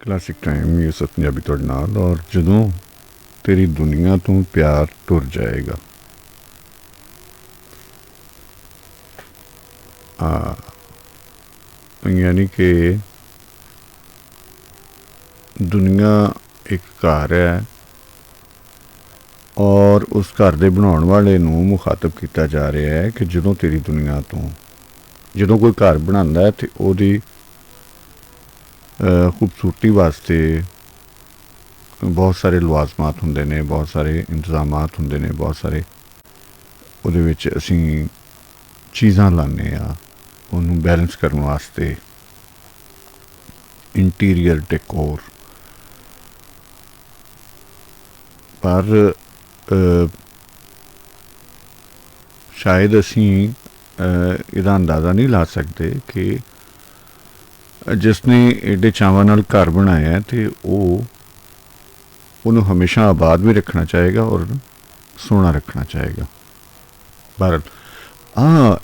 Classic time Yusuf Punjabi ਤੁਹਾਡੇ ਨਾਲ। ਔਰ ਜਦੋਂ ਤੇਰੀ ਦੁਨੀਆ ਤੋਂ ਪਿਆਰ ਟੁਰ ਜਾਏਗਾ, ਯਾਨੀ ਕਿ ਦੁਨੀਆ ਇੱਕ ਘਰ ਹੈ ਔਰ ਉਸ ਘਰ ਦੇ ਬਣਾਉਣ ਵਾਲੇ ਨੂੰ ਮੁਖਾਤਬ ਕੀਤਾ ਜਾ ਰਿਹਾ ਹੈ ਕਿ ਜਦੋਂ ਤੇਰੀ ਦੁਨੀਆ ਤੋਂ, ਜਦੋਂ ਕੋਈ ਘਰ ਬਣਾਉਂਦਾ ਹੈ ਤੇ ਉਹਦੀ ਖੂਬਸੂਰਤੀ ਵਾਸਤੇ ਬਹੁਤ ਸਾਰੇ ਲਵਾਜ਼ਮਾਤ ਹੁੰਦੇ ਨੇ, ਬਹੁਤ ਸਾਰੇ ਇੰਤਜ਼ਾਮਾਤ ਹੁੰਦੇ ਨੇ, ਬਹੁਤ ਸਾਰੇ ਉਹਦੇ ਵਿੱਚ ਅਸੀਂ ਚੀਜ਼ਾਂ ਲਾਉਂਦੇ ਹਾਂ ਉਹਨੂੰ ਬੈਲੈਂਸ ਕਰਨ ਵਾਸਤੇ। Interior decor. ਪਰ ਸ਼ਾਇਦ ਅਸੀਂ ਇਹਦਾ ਅੰਦਾਜ਼ਾ ਨਹੀਂ ਲਾ ਸਕਦੇ ਕਿ ਜਿਸ ਨੇ ਏਡੇ ਚਾਵਾਂ ਨਾਲ ਘਰ ਬਣਾਇਆ ਤੇ ਉਹਨੂੰ ਹਮੇਸ਼ਾ ਆਬਾਦ ਵੀ ਰੱਖਣਾ ਚਾਹੇਗਾ ਔਰ ਸੋਹਣਾ ਰੱਖਣਾ ਚਾਹੇਗਾ। ਪਰ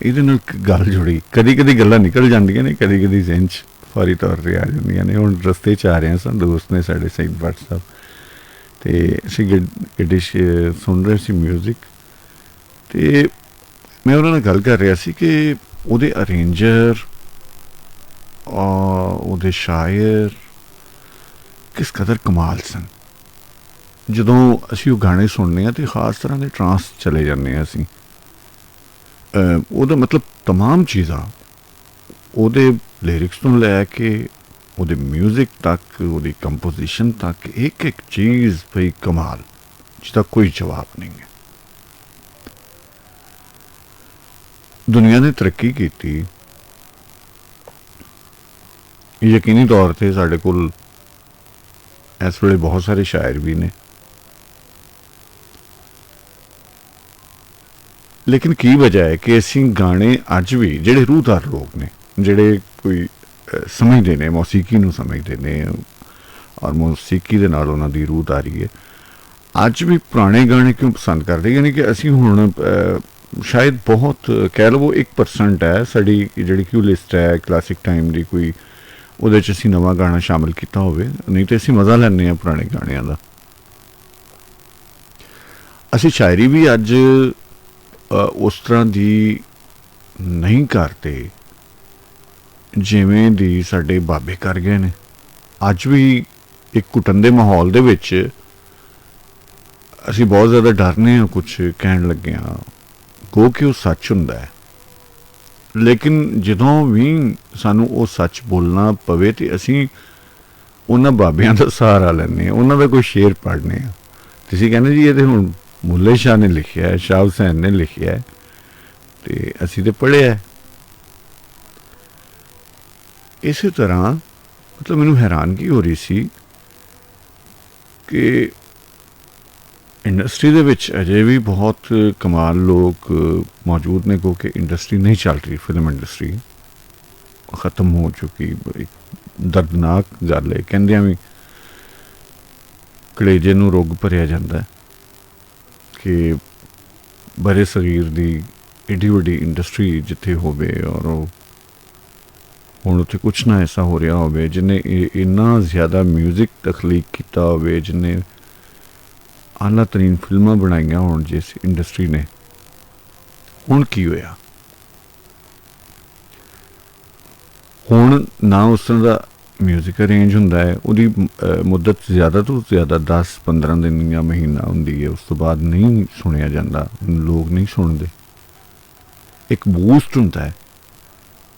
ਇਹਦੇ ਨਾਲ ਗੱਲ ਜੁੜੀ, ਕਦੀ ਕਦੀ ਗੱਲਾਂ ਨਿਕਲ ਜਾਂਦੀਆਂ ਨੇ, ਕਦੀ ਕਦੀ ਜ਼ਿਹਨ 'ਚ ਫੌਰੀ ਤੌਰ 'ਤੇ ਆ ਜਾਂਦੀਆਂ ਨੇ। ਹੁਣ ਰਸਤੇ 'ਚ ਆ ਰਹੇ ਸਾਂ, ਦੋਸਤ ਨੇ ਸਾਡੇ ਸਈਦ ਭੱਟ ਸਾਹਿਬ, ਅਤੇ ਅਸੀਂ ਗੱਡੀ 'ਚ ਸੁਣ ਰਹੇ ਸੀ ਮਿਊਜ਼ਿਕ, ਅਤੇ ਮੈਂ ਉਹਨਾਂ ਨਾਲ ਗੱਲ ਕਰ ਰਿਹਾ ਸੀ ਕਿ ਉਹਦੇ ਅਰੇਂਜਰ, ਉਹਦੇ ਸ਼ਾਇਰ ਕਿਸ ਕਦਰ ਕਮਾਲ ਸਨ। ਜਦੋਂ ਅਸੀਂ ਉਹ ਗਾਣੇ ਸੁਣਨੇ ਹਾਂ ਤਾਂ ਖਾਸ ਤਰ੍ਹਾਂ ਦੇ ਟਰਾਂਸ ਚਲੇ ਜਾਂਦੇ ਹਾਂ ਅਸੀਂ। ਉਹਦਾ ਮਤਲਬ ਤਮਾਮ ਚੀਜ਼ਾਂ, ਉਹਦੇ ਲਿਰਿਕਸ ਤੋਂ ਲੈ ਕੇ ਉਹਦੇ ਮਿਊਜ਼ਿਕ ਤੱਕ, ਉਹਦੀ ਕੰਪੋਜੀਸ਼ਨ ਤੱਕ, ਇੱਕ ਇੱਕ ਚੀਜ਼ ਬਈ ਕਮਾਲ, ਜਿਹਦਾ ਕੋਈ ਜਵਾਬ ਨਹੀਂ ਹੈ। ਦੁਨੀਆ ਨੇ ਤਰੱਕੀ ਕੀਤੀ, ਯਕੀਨੀ ਤੌਰ 'ਤੇ ਸਾਡੇ ਕੋਲ ਇਸ ਵੇਲੇ ਬਹੁਤ ਸਾਰੇ ਸ਼ਾਇਰ ਵੀ ਨੇ, ਲੇਕਿਨ ਕੀ ਵਜ੍ਹਾ ਹੈ ਕਿ ਅਸੀਂ ਗਾਣੇ ਅੱਜ ਵੀ, ਜਿਹੜੇ ਰੂਹਦਾਰ ਲੋਕ ਨੇ, ਜਿਹੜੇ ਕੋਈ ਸਮਝਦੇ ਨੇ, ਮੌਸੀਕੀ ਨੂੰ ਸਮਝਦੇ ਨੇ ਔਰ ਮੌਸੀਕੀ ਦੇ ਨਾਲ ਉਹਨਾਂ ਦੀ ਰੂਹਦਾਰੀ ਹੈ, ਅੱਜ ਵੀ ਪੁਰਾਣੇ ਗਾਣੇ ਕਿਉਂ ਪਸੰਦ ਕਰਦੇ? ਯਾਨੀ ਕਿ ਅਸੀਂ ਹੁਣ ਸ਼ਾਇਦ ਬਹੁਤ ਕਹਿ ਲਵੋ 1% ਹੈ ਸਾਡੀ ਜਿਹੜੀ ਕਿ ਲਿਸਟ ਹੈ ਕਲਾਸਿਕ ਟਾਈਮ ਦੀ, ਕੋਈ ਉਹਦੇ 'ਚ ਅਸੀਂ ਨਵਾਂ ਗਾਣਾ ਸ਼ਾਮਿਲ ਕੀਤਾ ਹੋਵੇ, ਨਹੀਂ ਤਾਂ ਅਸੀਂ ਮਜ਼ਾ ਲੈਂਦੇ ਹਾਂ ਪੁਰਾਣੇ ਗਾਣਿਆਂ ਦਾ। ਅਸੀਂ ਸ਼ਾਇਰੀ ਵੀ ਅੱਜ ਉਸ ਤਰ੍ਹਾਂ ਦੀ ਨਹੀਂ ਕਰਦੇ ਜਿਵੇਂ ਦੀ ਸਾਡੇ ਬਾਬੇ ਕਰ ਗਏ ਨੇ। ਅੱਜ ਵੀ ਇੱਕ ਘੁਟਨ ਦੇ ਮਾਹੌਲ ਦੇ ਵਿੱਚ ਅਸੀਂ ਬਹੁਤ ਜ਼ਿਆਦਾ ਡਰਨੇ ਹਾਂ ਕੁਛ ਕਹਿਣ ਲੱਗੇ ਹਾਂ, ਕਹੋ ਕਿ ਉਹ ਸੱਚ ਹੁੰਦਾ ਹੈ, ਲੇਕਿਨ ਜਦੋਂ ਵੀ ਸਾਨੂੰ ਉਹ ਸੱਚ ਬੋਲਣਾ ਪਵੇ ਤੇ ਅਸੀਂ ਉਹਨਾਂ ਬਾਬਿਆਂ ਦਾ ਸਹਾਰਾ ਲੈਂਦੇ ਹਾਂ, ਉਹਨਾਂ ਦਾ ਕੋਈ ਸ਼ੇਰ ਪੜ੍ਹਨੇ ਹਾਂ। ਤੁਸੀਂ ਕਹਿੰਦੇ ਜੀ ਇਹ ਤਾਂ ਹੁਣ ਮੁੱਲੇ ਸ਼ਾਹ ਨੇ ਲਿਖਿਆ ਹੈ, ਸ਼ਾਹ ਹੁਸੈਨ ਨੇ ਲਿਖਿਆ ਹੈ, ਅਤੇ ਅਸੀਂ ਤਾਂ ਪੜ੍ਹਿਆ। ਇਸੇ ਤਰ੍ਹਾਂ ਮਤਲਬ ਮੈਨੂੰ ਹੈਰਾਨਗੀ ਹੋ ਰਹੀ ਸੀ ਕਿ ਇੰਡਸਟਰੀ ਦੇ ਵਿੱਚ ਅਜੇ ਵੀ ਬਹੁਤ ਕਮਾਲ ਲੋਕ ਮੌਜੂਦ ਨੇ, ਕਿਉਂਕਿ ਇੰਡਸਟਰੀ ਨਹੀਂ ਚੱਲ ਰਹੀ, ਫਿਲਮ ਇੰਡਸਟਰੀ ਖ਼ਤਮ ਹੋ ਚੁੱਕੀ। ਦਰਦਨਾਕ ਗੱਲ ਹੈ, ਕਹਿੰਦਿਆਂ ਵੀ ਕਲੇਜੇ ਨੂੰ ਰੁੱਗ ਭਰਿਆ ਜਾਂਦਾ ਕਿ ਬਰੇ ਸਗੀਰ ਦੀ ਏਡੀ ਵੱਡੀ ਇੰਡਸਟਰੀ ਜਿੱਥੇ ਹੋਵੇ ਔਰ ਉਹ ਹੁਣ ਉੱਥੇ ਕੁਛ ਨਾ ਐਸਾ ਹੋ ਰਿਹਾ ਹੋਵੇ ਜਿਹਨੇ ਇੰਨਾ ਜ਼ਿਆਦਾ ਮਿਊਜ਼ਿਕ ਤਖਲੀਕ ਕੀਤਾ ਹੋਵੇ, ਜਿਹਨੇ ਆਲਾ ਤਰੀਨ ਫਿਲਮਾਂ ਬਣਾਈਆਂ ਹੋਣ ਜਿਸ ਇੰਡਸਟਰੀ ਨੇ। ਹੁਣ ਕੀ ਹੋਇਆ? ਹੁਣ ਨਾ ਉਸ ਤਰ੍ਹਾਂ ਦਾ ਮਿਊਜ਼ਿਕ ਅਰੇਂਜ ਹੁੰਦਾ ਹੈ, ਉਹਦੀ ਮੁੱਦਤ ਜ਼ਿਆਦਾ ਤੋਂ ਜ਼ਿਆਦਾ 10-15 ਦਿਨ ਜਾਂ ਮਹੀਨਾ ਹੁੰਦੀ ਹੈ, ਉਸ ਤੋਂ ਬਾਅਦ ਨਹੀਂ ਸੁਣਿਆ ਜਾਂਦਾ, ਲੋਕ ਨਹੀਂ ਸੁਣਦੇ। ਇੱਕ ਬੂਸਟ ਹੁੰਦਾ ਹੈ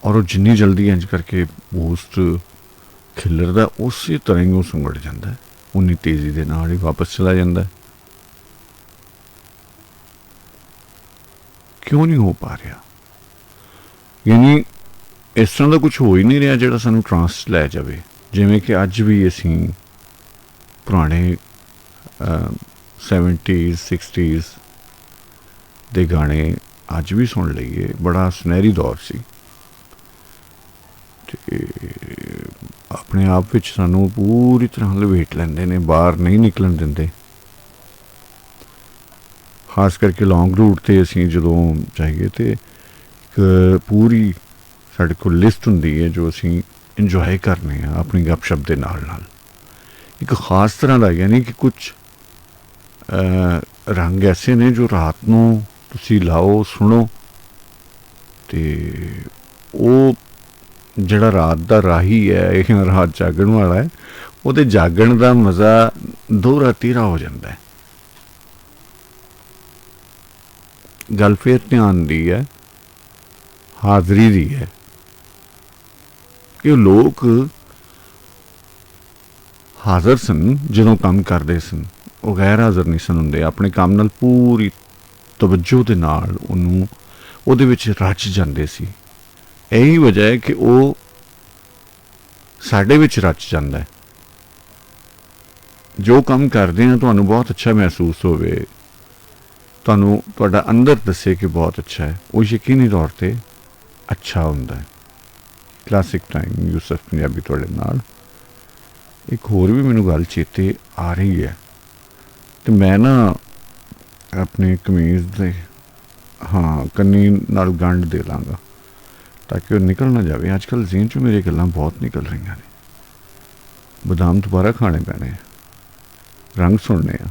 ਔਰ ਉਹ ਜਿੰਨੀ ਜਲਦੀ ਇੰਝ ਕਰਕੇ ਬੂਸਟ ਖਿਲਰਦਾ, ਉਸੇ ਤਰ੍ਹਾਂ ਹੀ ਉਹ ਸੁੰਗੜ ਜਾਂਦਾ, ਉਨੀ ਤੇਜ਼ੀ ਦੇ ਨਾਲ ਹੀ ਵਾਪਸ ਚਲਾ ਜਾਂਦਾ। ਕਿਉਂ ਨਹੀਂ ਹੋ ਪਾ ਰਿਹਾ? ਯਾਨੀ ਇਸ ਤਰ੍ਹਾਂ ਦਾ ਕੁਛ ਹੋ ਹੀ ਨਹੀਂ ਰਿਹਾ ਜਿਹੜਾ ਸਾਨੂੰ ਟਰਾਂਸ ਲੈ ਜਾਵੇ। ਜਿਵੇਂ ਕਿ ਅੱਜ ਵੀ ਅਸੀਂ ਪੁਰਾਣੇ 70s 60s ਦੇ ਗਾਣੇ ਅੱਜ ਵੀ ਸੁਣ ਲਈਏ, ਬੜਾ ਸੁਨਹਿਰੀ ਦੌਰ ਸੀ, ਅਤੇ ਆਪਣੇ ਆਪ ਵਿੱਚ ਸਾਨੂੰ ਪੂਰੀ ਤਰ੍ਹਾਂ ਲਪੇਟ ਲੈਂਦੇ ਨੇ, ਬਾਹਰ ਨਹੀਂ ਨਿਕਲਣ ਦਿੰਦੇ। ਖਾਸ ਕਰਕੇ ਲੌਂਗ ਰੂਟ 'ਤੇ ਅਸੀਂ ਜਦੋਂ ਜਾਈਏ ਤਾਂ ਇੱਕ ਪੂਰੀ ਸਾਡੇ ਕੋਲ ਲਿਸਟ ਹੁੰਦੀ ਹੈ ਜੋ ਅਸੀਂ ਇੰਜੋਏ ਕਰਨੇ ਆ ਆਪਣੀ ਗੱਪਸ਼ਪ ਦੇ ਨਾਲ ਨਾਲ। ਇੱਕ ਖਾਸ ਤਰ੍ਹਾਂ ਦਾ, ਯਾਨੀ ਕਿ ਕੁਝ ਰੰਗ ਐਸੇ ਨੇ ਜੋ ਰਾਤ ਨੂੰ ਤੁਸੀਂ ਲਾਓ, ਸੁਣੋ, ਤੇ ਉਹ ਜਿਹੜਾ ਰਾਤ ਦਾ ਰਾਹੀ ਹੈ, ਇਹ ਰਾਤ ਜਾਗਣ ਵਾਲਾ ਹੈ, ਉਹਦੇ ਜਾਗਣ ਦਾ ਮਜ਼ਾ ਦੋਹਰਾ ਤੀਹਰਾ ਹੋ ਜਾਂਦਾ ਹੈ। ਗੱਲ ਫਿਰ ਧਿਆਨ ਦੀ ਹੈ, ਹਾਜ਼ਰੀ ਦੀ ਹੈ, ਕਿ ਉਹ ਲੋਕ ਹਾਜ਼ਰ ਸਨ ਜਦੋਂ ਕੰਮ ਕਰਦੇ ਸਨ, ਉਹ ਗੈਰ ਹਾਜ਼ਰ ਨਹੀਂ ਸਨ ਹੁੰਦੇ। ਆਪਣੇ ਕੰਮ ਨਾਲ ਪੂਰੀ ਤਵੱਜੋ ਦੇ ਨਾਲ ਉਹਦੇ ਵਿੱਚ ਰਚ ਜਾਂਦੇ ਸੀ। ਇਹੀ ਵਜ੍ਹਾ ਹੈ ਕਿ ਉਹ ਸਾਡੇ ਵਿੱਚ ਰਚ ਜਾਂਦਾ ਹੈ। ਜੋ ਕੰਮ ਕਰਦੇ ਹਾਂ ਤੁਹਾਨੂੰ ਬਹੁਤ ਅੱਛਾ ਮਹਿਸੂਸ ਹੋਵੇ, ਤੁਹਾਨੂੰ ਤੁਹਾਡਾ ਅੰਦਰ ਦੱਸੇ ਕਿ ਬਹੁਤ ਅੱਛਾ ਹੈ, ਉਹ ਯਕੀਨੀ ਤੌਰ 'ਤੇ ਅੱਛਾ ਹੁੰਦਾ ਹੈ। ਕਲਾਸਿਕ ਟਾਈਮ ਯੂਸਫ ਪੰਜਾਬੀ ਤੁਹਾਡੇ ਨਾਲ। ਇੱਕ ਹੋਰ ਵੀ ਮੈਨੂੰ ਗੱਲ ਚੇਤੇ ਆ ਰਹੀ ਹੈ, ਤੇ ਮੈਂ ਨਾ ਆਪਣੀ ਕਮੀਜ਼ ਦੇ ਕੰਨੀ ਨਾਲ ਗੰਢ ਦੇ ਲਾਂਗਾ ਤਾਂ ਕਿ ਉਹ ਨਿਕਲ ਨਾ ਜਾਵੇ। ਅੱਜ ਕੱਲ੍ਹ ਜ਼ੇਨ 'ਚੋਂ ਮੇਰੀ ਗੱਲਾਂ ਬਹੁਤ ਨਿਕਲ ਰਹੀਆਂ ਨੇ। ਬਦਾਮ ਦੁਬਾਰਾ ਖਾਣੇ ਪੈਣੇ ਆ, ਰੰਗ ਸੁਣਨੇ ਆ।